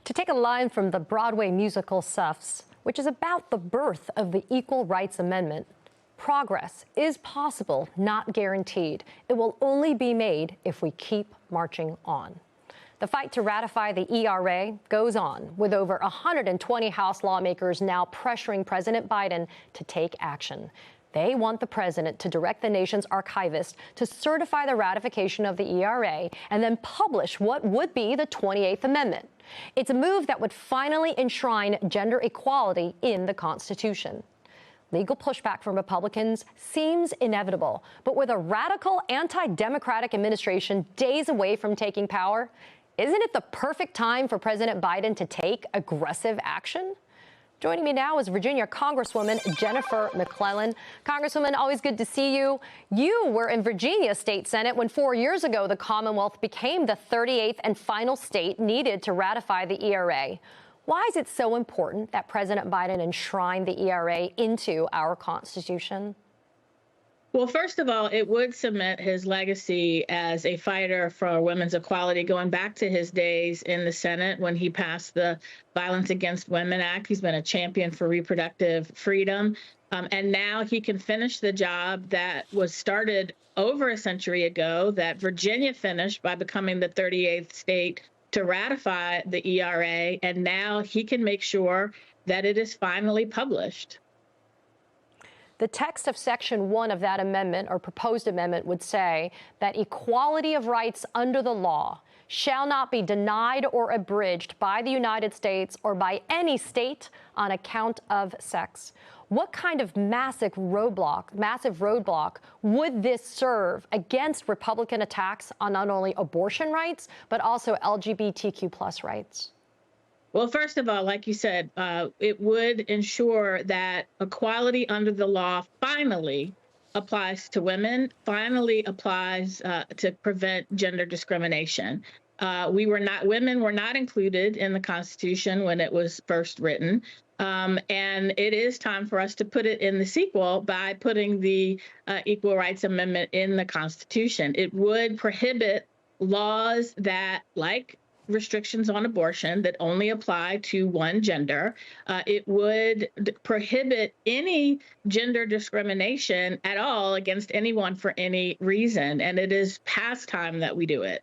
To take a line from the Broadway musical Suffs, which is about the birth of the Equal Rights Amendment, progress is possible, not guaranteed. It will only be made if we keep marching on. The fight to ratify the ERA goes on, with over 120 House lawmakers now pressuring President Biden to take action. They want the president to direct the nation's archivist to certify the ratification of the ERA and then publish what would be the 28th Amendment. It's a move that would finally enshrine gender equality in the Constitution. Legal pushback from Republicans seems inevitable, but with a radical anti-democratic administration days away from taking power, isn't it the perfect time for President Biden to take aggressive action? Joining me now is Virginia Congresswoman Jennifer McClellan. Congresswoman, always good to see you. You were in Virginia State Senate when 4 years ago the Commonwealth became the 38th and final state needed to ratify the ERA. Why is it so important that President Biden enshrine the ERA into our Constitution? Well, first of all, it would cement his legacy as a fighter for women's equality, going back to his days in the Senate when he passed the Violence Against Women Act. He's been a champion for reproductive freedom. And now he can finish the job that was started over a century ago, that Virginia finished by becoming the 38th state to ratify the ERA. And now he can make sure that it is finally published. The text of Section 1 of that amendment, or proposed amendment, would say that equality of rights under the law shall not be denied or abridged by the United States or by any state on account of sex. What kind of massive roadblock would this serve against Republican attacks on not only abortion rights, but also LGBTQ+ rights? Well, first of all, like you said, it would ensure that equality under the law finally applies to women, finally applies to prevent gender discrimination. Women were not included in the Constitution when it was first written. And it is time for us to put it in the sequel by putting the Equal Rights Amendment in the Constitution. It would prohibit laws that, like restrictions on abortion, that only apply to one gender. It would prohibit any gender discrimination at all against anyone for any reason. And it is past time that we do it.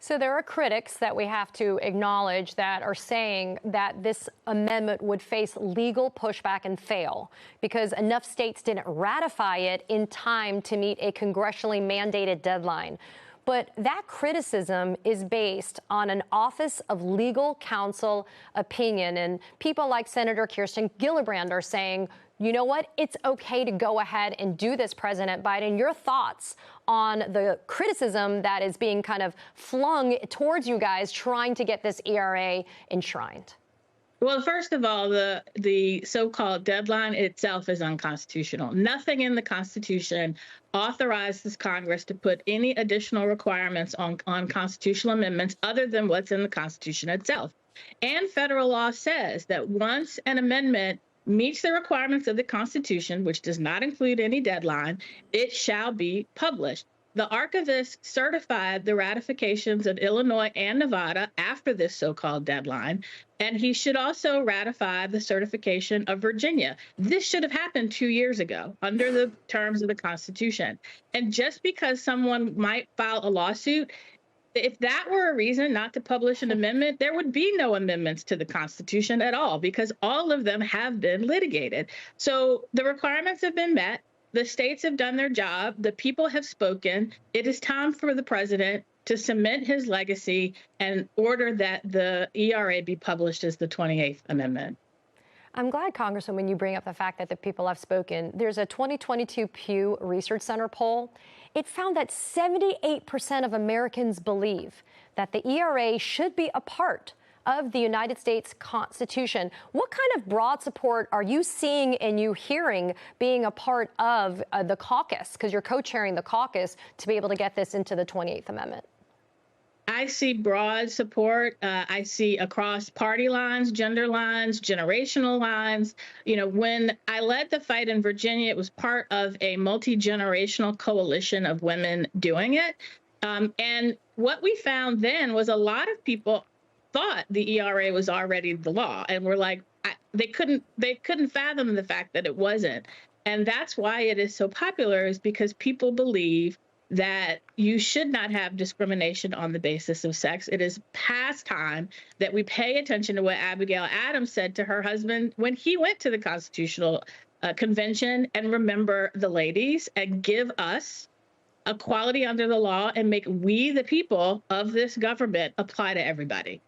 So there are critics that we have to acknowledge that are saying that this amendment would face legal pushback and fail because enough states didn't ratify it in time to meet a congressionally mandated deadline. But that criticism is based on an Office of Legal Counsel opinion. And people like Senator Kirsten Gillibrand are saying, you know what, it's okay to go ahead and do this, President Biden. Your thoughts on the criticism that is being kind of flung towards you guys trying to get this ERA enshrined? Well, first of all, the so-called deadline itself is unconstitutional. Nothing in the Constitution authorizes Congress to put any additional requirements on constitutional amendments other than what's in the Constitution itself. And federal law says that once an amendment meets the requirements of the Constitution, which does not include any deadline, it shall be published. The archivist certified the ratifications of Illinois and Nevada after this so-called deadline, and he should also ratify the certification of Virginia. This should have happened 2 years ago under the terms of the Constitution. And just because someone might file a lawsuit, if that were a reason not to publish an amendment, there would be no amendments to the Constitution at all, because all of them have been litigated. So the requirements have been met. The states have done their job. The people have spoken. It is time for the president to cement his legacy and order that the ERA be published as the 28th Amendment. I'm glad, Congresswoman, you bring up the fact that the people have spoken. There's a 2022 Pew Research Center poll. It found that 78% of Americans believe that the ERA should be a part of the United States Constitution. What kind of broad support are you seeing and you hearing being a part of the caucus, because you're co-chairing the caucus, to be able to get this into the 28th Amendment? I see broad support. I see across party lines, gender lines, generational lines. You know, when I led the fight in Virginia, it was part of a multi-generational coalition of women doing it. And what we found then was a lot of people thought the ERA was already the law, and we're like, they couldn't fathom the fact that it wasn't. And that's why it is so popular, is because people believe that you should not have discrimination on the basis of sex. It is past time that we pay attention to what Abigail Adams said to her husband when he went to the Constitutional Convention, and remember the ladies and give us equality under the law and make we, the people of this government, apply to everybody.